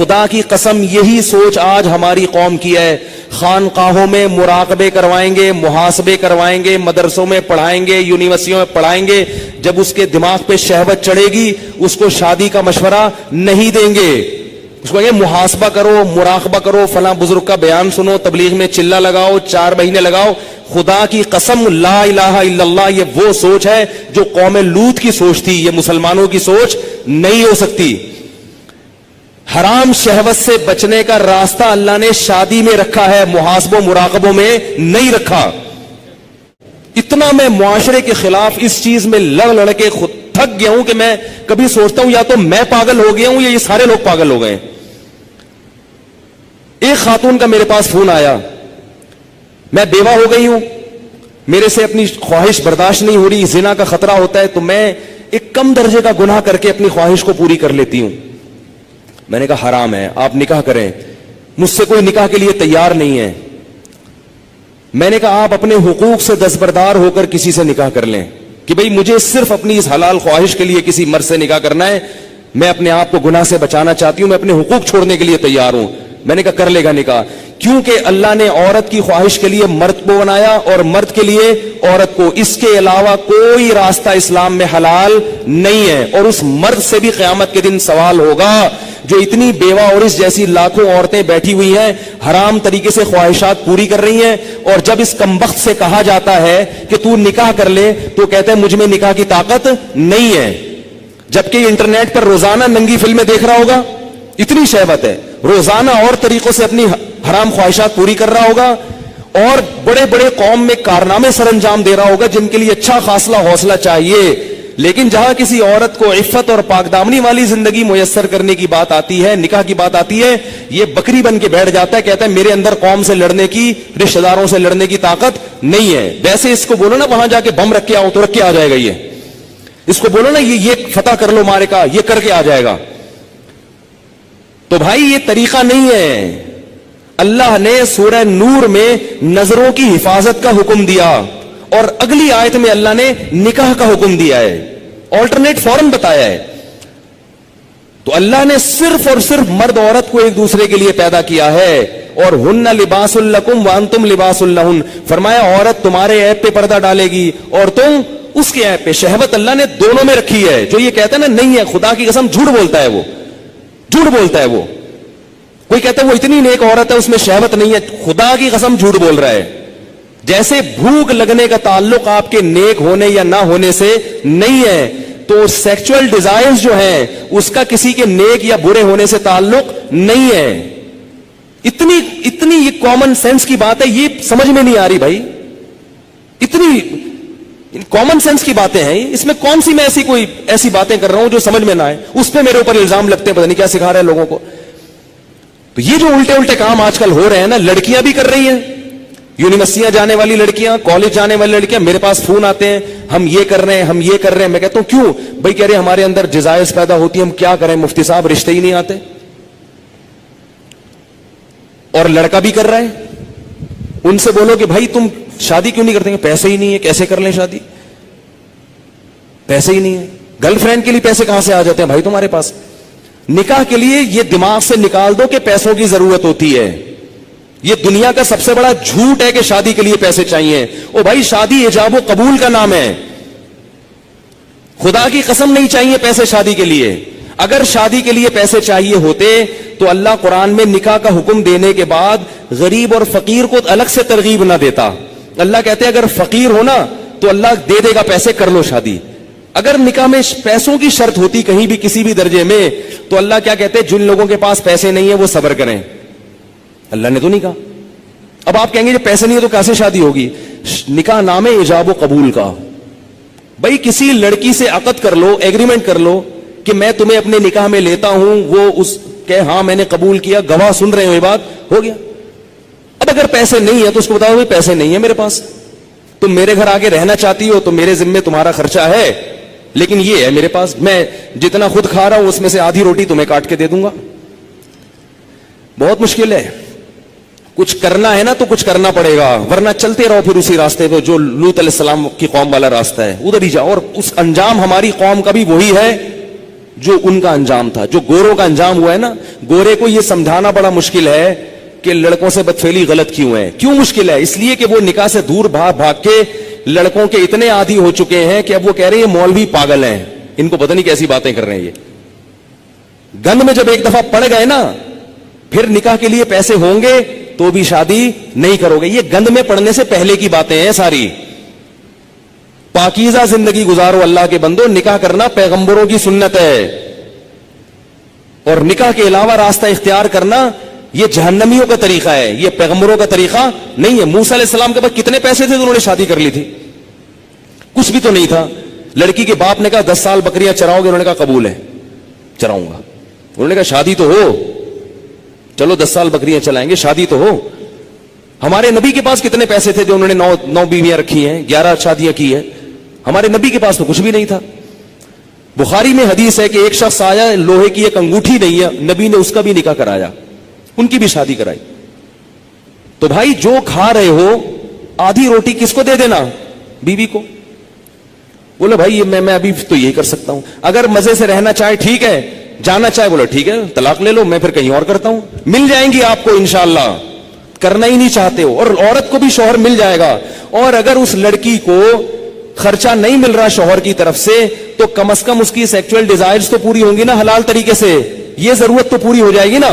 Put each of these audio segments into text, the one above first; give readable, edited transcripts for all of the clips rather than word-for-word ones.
خدا کی قسم یہی سوچ آج ہماری قوم کی ہے. خانقاہوں میں مراقبے کروائیں گے, محاسبے کروائیں گے, مدرسوں میں پڑھائیں گے, یونیورسٹیوں میں پڑھائیں گے, جب اس کے دماغ پہ شہوت چڑھے گی اس کو شادی کا مشورہ نہیں دیں گے. اس کو کہیں گے محاسبہ کرو, مراقبہ کرو, فلاں بزرگ کا بیان سنو, تبلیغ میں چلہ لگاؤ, 4 مہینے لگاؤ. خدا کی قسم لا الہ الا اللہ یہ وہ سوچ ہے جو قوم لوط کی سوچ تھی, یہ مسلمانوں کی سوچ نہیں ہو سکتی. حرام شہوت سے بچنے کا راستہ اللہ نے شادی میں رکھا ہے, محاسبوں مراقبوں میں نہیں رکھا. اتنا میں معاشرے کے خلاف اس چیز میں لڑ کے خود تھک گیا ہوں کہ میں کبھی سوچتا ہوں یا تو میں پاگل ہو گیا ہوں یا یہ سارے لوگ پاگل ہو گئے. ایک خاتون کا میرے پاس فون آیا, میں بیوہ ہو گئی ہوں, میرے سے اپنی خواہش برداشت نہیں ہو رہی, زنا کا خطرہ ہوتا ہے, تو میں ایک کم درجے کا گناہ کر کے اپنی خواہش کو پوری کر لیتی ہوں. میں نے کہا حرام ہے, آپ نکاح کریں. مجھ سے کوئی نکاح کے لیے تیار نہیں ہے. میں نے کہا آپ اپنے حقوق سے دستبردار ہو کر کسی سے نکاح کر لیں کہ بھئی مجھے صرف اپنی اس حلال خواہش کے لیے کسی مرد سے نکاح کرنا ہے, میں اپنے آپ کو گناہ سے بچانا چاہتی ہوں, میں اپنے حقوق چھوڑنے کے لیے تیار ہوں. میں نے کہا کر لے گا نکاح, کیونکہ اللہ نے عورت کی خواہش کے لیے مرد کو بنایا اور مرد کے لیے عورت کو. اس کے علاوہ کوئی راستہ اسلام میں حلال نہیں ہے. اور اس مرد سے بھی قیامت کے دن سوال ہوگا جو اتنی بیوہ اور اس جیسی لاکھوں عورتیں بیٹھی ہوئی ہیں, حرام طریقے سے خواہشات پوری کر رہی ہیں, اور جب اس کمبخت سے کہا جاتا ہے کہ تو نکاح کر لے تو کہتا ہے مجھ میں نکاح کی طاقت نہیں ہے. جبکہ انٹرنیٹ پر روزانہ ننگی فلمیں دیکھ رہا ہوگا, اتنی شہوت ہے, روزانہ اور طریقوں سے اپنی حرام خواہشات پوری کر رہا ہوگا, اور بڑے بڑے قوم میں کارنامے سر انجام دے رہا ہوگا جن کے لیے اچھا خاصا حوصلہ چاہیے. لیکن جہاں کسی عورت کو عفت اور پاک دامنی والی زندگی میسر کرنے کی بات آتی ہے, نکاح کی بات آتی ہے, یہ بکری بن کے بیٹھ جاتا ہے, کہتا ہے میرے اندر قوم سے لڑنے کی, رشتہ داروں سے لڑنے کی طاقت نہیں ہے. ویسے اس کو بولو نا وہاں جا کے بم رکھ کے آؤ تو رکھ کے آ جائے گا. اس کو بولو نا یہ فتح کر لو مارے کا, یہ کر کے آ جائے گا. تو بھائی یہ طریقہ نہیں ہے. اللہ نے سورہ نور میں نظروں کی حفاظت کا حکم دیا, اور اگلی آیت میں اللہ نے نکاح کا حکم دیا ہے, آلٹرنیٹ فورن بتایا ہے. تو اللہ نے صرف اور صرف مرد عورت کو ایک دوسرے کے لیے پیدا کیا ہے, اور ہن لباس لکم وانتم لباس لہن. فرمایا عورت تمہارے عیب پہ پردہ ڈالے گی اور تم اس کے عیب پہ. شہوت اللہ نے دونوں میں رکھی ہے. جو یہ کہتا ہے نا نہیں ہے, خدا کی قسم جھوٹ بولتا ہے, وہ جھوٹ بولتا ہے. وہ کوئی کہتا ہے وہ اتنی نیک عورت ہے اس میں شہوت نہیں ہے, خدا کی قسم جھوٹ بول رہا ہے. جیسے بھوک لگنے کا تعلق آپ کے نیک ہونے یا نہ ہونے سے نہیں ہے, تو سیکچول ڈیزائرز جو ہیں اس کا کسی کے نیک یا برے ہونے سے تعلق نہیں ہے. اتنی یہ کامن سینس کی بات ہے, یہ سمجھ میں نہیں آ رہی بھائی. اتنی کامن سینس کی باتیں ہیں, اس میں کون سی میں ایسی باتیں کر رہا ہوں جو سمجھ میں نہ آئے, اس پہ میرے اوپر الزام لگتے ہیں, پتہ نہیں کیا سکھا رہے ہیں لوگوں کو. تو یہ جو الٹے کام آج کل ہو رہے ہیں نا, لڑکیاں بھی کر رہی ہیں, یونیورسٹیاں جانے والی لڑکیاں, کالج جانے والی لڑکیاں, میرے پاس فون آتے ہیں ہم یہ کر رہے ہیں, ہم یہ کر رہے ہیں. میں کہتا ہوں کیوں بھائی؟ کہہ رہے ہمارے اندر جزائز پیدا ہوتی ہے, ہم کیا کریں مفتی صاحب, رشتے ہی نہیں آتے. اور لڑکا بھی کر رہا ہے, ان سے بولو کہ بھائی تم شادی کیوں نہیں کرتے؟ پیسے ہی نہیں ہے, کیسے کر لیں شادی, پیسے ہی نہیں ہے. گرل فرینڈ کے لیے پیسے کہاں سے آ جاتے ہیں بھائی تمہارے پاس؟ نکاح کے لیے یہ دماغ سے نکال دو کہ پیسوں کی ضرورت ہوتی ہے. یہ دنیا کا سب سے بڑا جھوٹ ہے کہ شادی کے لیے پیسے چاہیے. او بھائی شادی ایجاب و قبول کا نام ہے, خدا کی قسم نہیں چاہیے پیسے شادی کے لیے. اگر شادی کے لیے پیسے چاہیے ہوتے تو اللہ قرآن میں نکاح کا حکم دینے کے بعد غریب اور فقیر کو الگ سے ترغیب نہ دیتا. اللہ کہتے اگر فقیر ہو نا تو اللہ دے دے گا پیسے, کر لو شادی. اگر نکاح میں پیسوں کی شرط ہوتی کہیں بھی کسی بھی درجے میں تو اللہ کیا کہتے جن لوگوں کے پاس پیسے نہیں ہیں وہ صبر کریں. اللہ نے تو نہیں کہا. اب آپ کہیں گے جب پیسے نہیں ہے تو کیسے شادی ہوگی؟ نکاح نام ہے ایجاب و قبول کا. بھائی کسی لڑکی سے عقد کر لو, ایگریمنٹ کر لو کہ میں تمہیں اپنے نکاح میں لیتا ہوں, وہ اس کہ ہاں میں نے قبول کیا, گواہ سن رہے ہو, یہ بات ہو گیا. اب اگر پیسے نہیں ہے تو اس کو بتاؤ بھائی پیسے نہیں ہے میرے پاس, تم میرے گھر آگے رہنا چاہتی ہو تو میرے ذمے تمہارا خرچہ ہے, لیکن یہ ہے میرے پاس, میں جتنا خود کھا رہا ہوں اس میں سے آدھی روٹی تمہیں کاٹ کے دے دوں گا. بہت مشکل ہے. کچھ کرنا ہے نا تو کچھ کرنا پڑے گا, ورنہ چلتے رہو پھر اسی راستے پہ جو لوط علیہ السلام کی قوم والا راستہ ہے, ادھر ہی جاؤ. اور اس انجام ہماری قوم کا بھی وہی ہے जो उनका अंजाम था, जो गोरों का अंजाम हुआ है ना। गोरे को यह समझाना बड़ा मुश्किल है कि लड़कों से बदफेली गलत क्यों है। क्यों मुश्किल है? इसलिए कि वो निकाह से दूर भाग भाग के लड़कों के इतने आदी हो चुके हैं कि अब वो कह रहे हैं मौलवी पागल हैं, इनको पता नहीं कैसी बातें कर रहे हैं ये। गंद में जब एक दफा पड़ गए ना, फिर निकाह के लिए पैसे होंगे तो भी शादी नहीं करोगे। ये गंद में पड़ने से पहले की बातें हैं सारी। पाकीज़ा जिंदगी गुजारो अल्लाह के बंदो, निकाह करना पैगंबरों की सुन्नत है, और निकाह के अलावा रास्ता इख्तियार करना ये जहन्नमियों का तरीका है, ये पैगंबरों का तरीका नहीं है। मूसा अलैहिस्सलाम के पास कितने पैसे थे तो उन्होंने शादी कर ली थी? कुछ भी तो नहीं था। लड़की के बाप ने कहा 10 साल बकरियां चराओगे? उन्होंने कहा कबूल है, चराऊंगा। उन्होंने कहा शादी तो हो, चलो 10 साल बकरियां चलाएंगे, शादी तो हो। हमारे नबी के पास कितने पैसे थे जो उन्होंने 9 बीवियां रखी हैं, 11 शादियां की है। हमारे नबी के पास तो कुछ भी नहीं था। बुखारी में हदीस है कि एक शख्स आया, लोहे की एक अंगूठी नहीं है, नबी ने उसका भी निकाह कराया, उनकी भी शादी कराई। तो भाई जो खा रहे हो आधी रोटी किसको दे देना? बीवी को। बोले भाई मैं अभी तो यही कर सकता हूं। अगर मजे से रहना चाहे ठीक है, जाना चाहे बोले ठीक है तलाक ले लो, मैं फिर कहीं और करता हूं। मिल जाएंगी आपको इंशाअल्लाह, करना ही नहीं चाहते हो, और औरत को भी शौहर मिल जाएगा। और अगर उस लड़की को खर्चा नहीं मिल रहा शौहर की तरफ से, तो कम से कम उसकी सेक्सुअल डिजायर्स तो पूरी होंगी ना हलाल तरीके से, ये जरूरत तो पूरी हो जाएगी ना।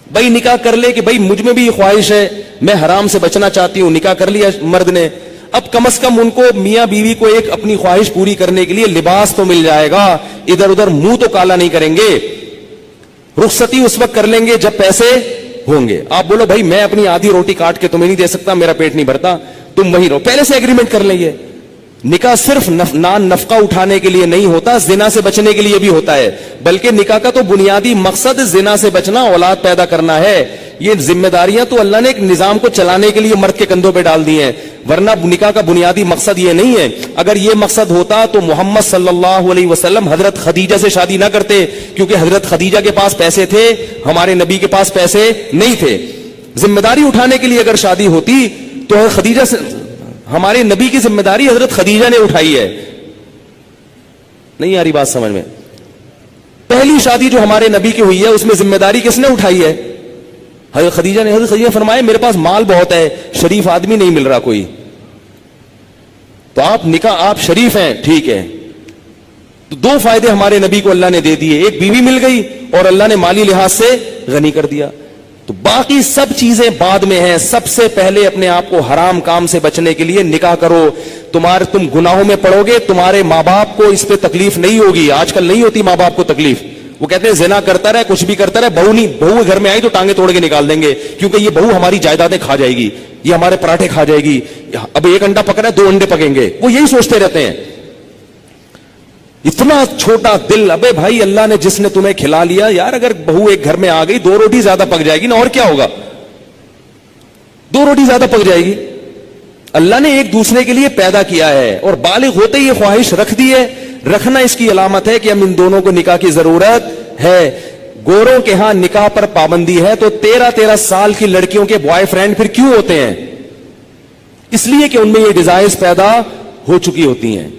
भाई निकाह कर ले कि भाई मुझ में भी ख्वाहिश है, मैं हराम से बचना चाहती हूं, निकाह कर लिया मर्द ने। अब कम से कम उनको मियां बीवी को एक अपनी ख्वाहिश पूरी करने के लिए लिबास तो मिल जाएगा, इधर उधर मुंह तो काला नहीं करेंगे। रुखसती उस वक्त कर लेंगे जब पैसे होंगे। आप बोलो भाई मैं अपनी आधी रोटी काट के तुम्हें नहीं दे सकता, मेरा पेट नहीं भरता, तुम वहीं रहो, पहले से एग्रीमेंट कर लेंगे। निकाह सिर्फ नान नफका उठाने के लिए नहीं होता, जिना से बचने के लिए भी होता है। बल्कि निकाह का तो बुनियादी मकसद जिना से बचना, औलाद पैदा करना है। ये जिम्मेदारियां तो अल्लाह ने एक निजाम को चलाने के लिए मर्द के कंधों पे डाल दी हैं, वरना निकाह का बुनियादी मकसद ये नहीं है। अगर ये मकसद होता तो मोहम्मद सल्लल्लाहु अलैहि वसल्लम हजरत खदीजा से शादी ना करते, क्योंकि हजरत खदीजा के पास पैसे थे, हमारे नबी के पास पैसे नहीं थे। जिम्मेदारी उठाने के लिए अगर शादी होती तो खदीजा से, हमारे नबी की जिम्मेदारी हजरत खदीजा ने उठाई है। नहीं आ रही बात समझ में? पहली शादी जो हमारे नबी की हुई है उसमें जिम्मेदारी किसने उठाई है? हजरत खदीजा ने। हजरत खदीजा फरमाए मेरे पास माल बहुत है, शरीफ आदमी नहीं मिल रहा कोई, तो आप निकाह, आप शरीफ हैं ठीक है। तो 2 फायदे हमारे नबी को अल्लाह ने दे दिए, एक बीवी मिल गई और अल्लाह ने माली लिहाज से गनी कर दिया। तो बाकी सब चीजें बाद में हैं। सबसे पहले अपने आप को हराम काम से बचने के लिए निकाह करो। तुम गुनाहों में पड़ोगे, तुम्हारे माँ बाप को इस पे तकलीफ नहीं होगी। आजकल नहीं होती माँ बाप को तकलीफ, वो कहते हैं जिना करता रहे, कुछ भी करता रहे, बहू घर में आई तो टांगे तोड़ के निकाल देंगे, क्योंकि ये बहू हमारी जायदादें खा जाएगी, ये हमारे पराठे खा जाएगी, अब 1 अंडा पक रहा है 2 अंडे पकेंगे, वो यही सोचते रहते हैं। इतना छोटा दिल। अबे भाई अल्लाह ने जिसने तुम्हें खिला लिया यार, अगर बहू एक घर में आ गई 2 रोटी ज्यादा पक जाएगी ना, और क्या होगा, 2 रोटी ज्यादा पक जाएगी। अल्लाह ने एक दूसरे के लिए पैदा किया है, और बालिग होते ही ये ख्वाहिश रख दी है। रखना इसकी अलामत है कि हम इन दोनों को निकाह की जरूरत है। गोरों के यहां निकाह पर पाबंदी है, तो 13-13 साल की लड़कियों के बॉयफ्रेंड फिर क्यों होते हैं? इसलिए कि उनमें ये डिजायर्स पैदा हो चुकी होती हैं।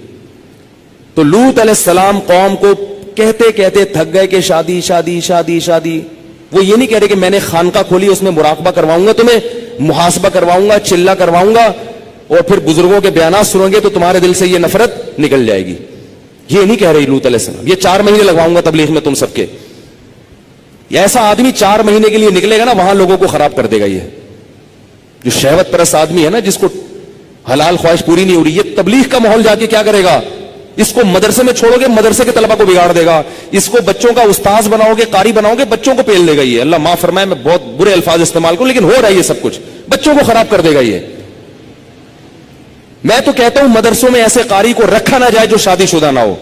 तो लूत अलैहिस्सलाम कौम को कहते कहते थक गए कि शादी शादी शादी शादी। वो ये नहीं कह रहे कि मैंने खानका खोली, उसमें मुराकबा करवाऊंगा, तुम्हें मुहासबा करवाऊंगा, चिल्ला करवाऊंगा, और फिर बुजुर्गों के बयानात सुनोगे तो तुम्हारे दिल से ये नफरत निकल जाएगी। ये नहीं कह रही लूत अलैहिस्सलाम, ये 4 महीने लगवाऊंगा तबलीग में तुम सबके। ऐसा आदमी 4 महीने के लिए निकलेगा ना, वहां लोगों को खराब कर देगा। ये जो शहवत परस्त आदमी है ना, जिसको हलाल ख्वाहिश पूरी नहीं हो रही, ये तबलीग का माहौल जाके क्या करेगा? इसको मदरसे में छोड़ोगे, मदरसे के तलबा को बिगाड़ देगा। इसको बच्चों का उस्ताद बनाओगे, कारी बनाओगे, बच्चों को पेल देगा। ये अल्लाह माफ फरमाए, मैं बहुत बुरे अल्फाज इस्तेमाल करूं, लेकिन हो रहा है ये सब कुछ, बच्चों को खराब कर देगा ये। मैं तो कहता हूं मदरसों में ऐसे कारी को रखा ना जाए जो शादीशुदा ना हो।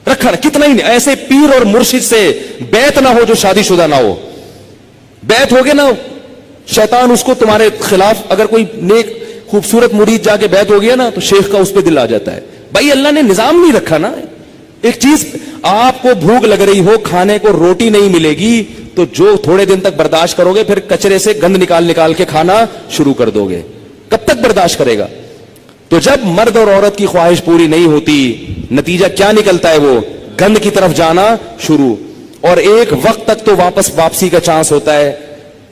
रखा ना, कितना ही ऐसे पीर और मुर्शिद से बैत ना हो जो शादीशुदा ना हो। बैत होगे ना, शैतान उसको तुम्हारे खिलाफ, अगर कोई नेक खूबसूरत मुरीद जाके बैत हो गया ना, तो शेख का उस पर दिल आ जाता है। भाई अल्लाह ने निजाम नहीं रखा ना। एक चीज, आपको भूख लग रही हो, खाने को रोटी नहीं मिलेगी, तो जो थोड़े दिन तक बर्दाश्त करोगे, फिर कचरे से गंद निकाल निकाल के खाना शुरू कर दोगे। कब तक बर्दाश्त करेगा? तो जब मर्द और औरत की ख्वाहिश पूरी नहीं होती, नतीजा क्या निकलता है? वो गंद की तरफ जाना शुरू। और एक वक्त तक तो वापसी का चांस होता है,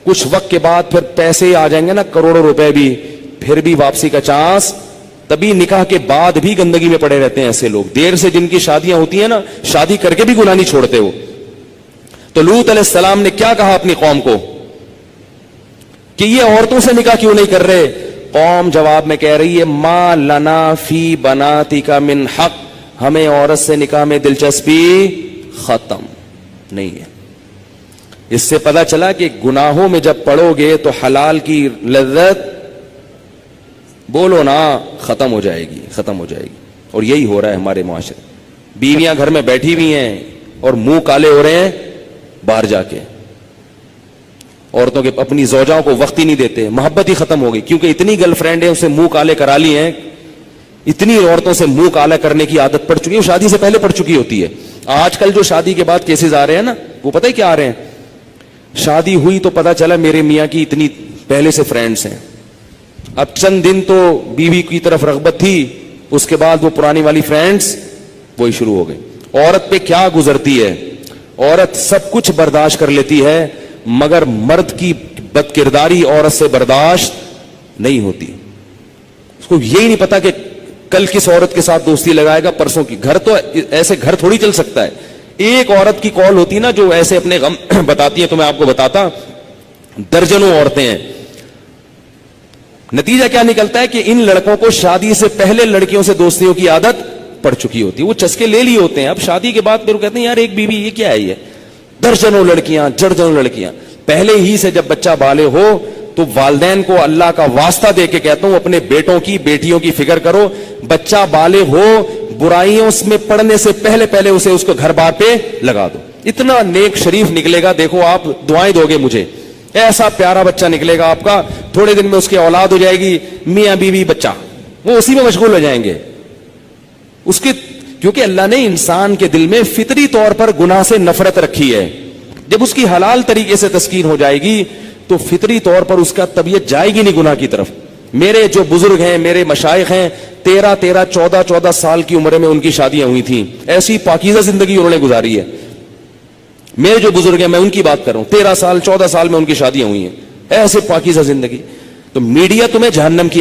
कुछ वक्त के बाद फिर पैसे आ जाएंगे ना, करोड़ों रुपए भी, फिर भी वापसी का चांस। तभी निकाह के बाद भी गंदगी में पड़े रहते हैं ऐसे लोग। देर से जिनकी शादियां होती हैं ना, शादी करके भी गुनाह नहीं छोड़ते वो। तो लूत अलैहिस्सलाम ने क्या कहा अपनी कौम को कि ये औरतों से निकाह क्यों नहीं कर रहे? कौम जवाब में कह रही है, मा लना फी बनातिका मिन हक, हमें औरत से निकाह में दिलचस्पी खत्म नहीं है। इससे पता चला कि गुनाहों में जब पड़ोगे तो हलाल की लज्जत, बोलो ना, खत्म हो जाएगी, खत्म हो जाएगी। और यही हो रहा है हमारे मुआशरे। बीवियां घर में बैठी हुई हैं और मुंह काले हो रहे हैं बाहर जाके। औरतों के अपनी ज़ौजाओं को वक्त ही नहीं देते, मोहब्बत ही खत्म हो गई, क्योंकि इतनी गर्लफ्रेंड है उसे मुंह काले करा ली हैं, इतनी औरतों से मुंह काला करने की आदत पड़ चुकी है, शादी से पहले पड़ चुकी होती है। आजकल जो शादी के बाद केसेस आ रहे हैं ना, वो पता है क्या आ रहे हैं? शादी हुई तो पता चला मेरे मियाँ की इतनी पहले से फ्रेंड्स हैं, अब चंद दिन तो बीवी की तरफ रगबत थी, उसके बाद वो पुरानी वाली फ्रेंड्स वही शुरू हो गई। औरत पे क्या गुजरती है? औरत सब कुछ बर्दाश्त कर लेती है, मगर मर्द की बदकिरदारी औरत से बर्दाश्त नहीं होती। उसको यही नहीं पता कि कल किस औरत के साथ दोस्ती लगाएगा, परसों की। घर तो ऐसे घर थोड़ी चल सकता है। एक औरत की कॉल होती ना जो ऐसे अपने गम बताती है, तो मैं आपको बताता, दर्जनों औरतें हैं। नतीजा क्या निकलता है कि इन लड़कों को शादी से पहले लड़कियों से दोस्तियों की आदत पड़ चुकी होती है, वो चस्के ले लिए होते हैं। अब शादी के बाद फिर कहते हैं यार एक बीवी, ये क्या है? ये दर्जनों लड़कियां, दर्जनों लड़कियां। पहले ही से जब बच्चा बाले हो तो वालिदैन को अल्लाह का वास्ता दे के कहता हूं, अपने बेटों की बेटियों की फिक्र करो। बच्चा बाले हो, बुराइयों में पड़ने से पहले पहले उसे उसको घर बार पे लगा दो। इतना नेक शरीफ निकलेगा, देखो आप दुआएं दोगे मुझे, ऐसा प्यारा बच्चा निकलेगा आपका। थोड़े दिन में उसकी औलाद हो जाएगी, मियां बीवी बच्चा, वो उसी में मशगूल हो जाएंगे उसके, क्योंकि अल्लाह ने इंसान के दिल में फितरी तौर पर गुनाह से नफरत रखी है। जब उसकी हलाल तरीके से तस्कीन हो जाएगी तो फितरी तौर पर उसका तबीयत जाएगी नहीं गुनाह की तरफ। मेरे जो बुजुर्ग हैं, मेरे मशाइख हैं, 13-13, 14-14 साल की उम्र में उनकी शादियां हुई थी। ऐसी पाकीज़ा जिंदगी उन्होंने गुजारी है। मेरे जो बुजुर्ग हैं, मैं उनकी बात कर रहा हूं, 13 साल 14 साल में उनकी शादियां हुई हैं, ऐसे पाकीज़ा जिंदगी। तो मीडिया तुम्हें जहन्नम की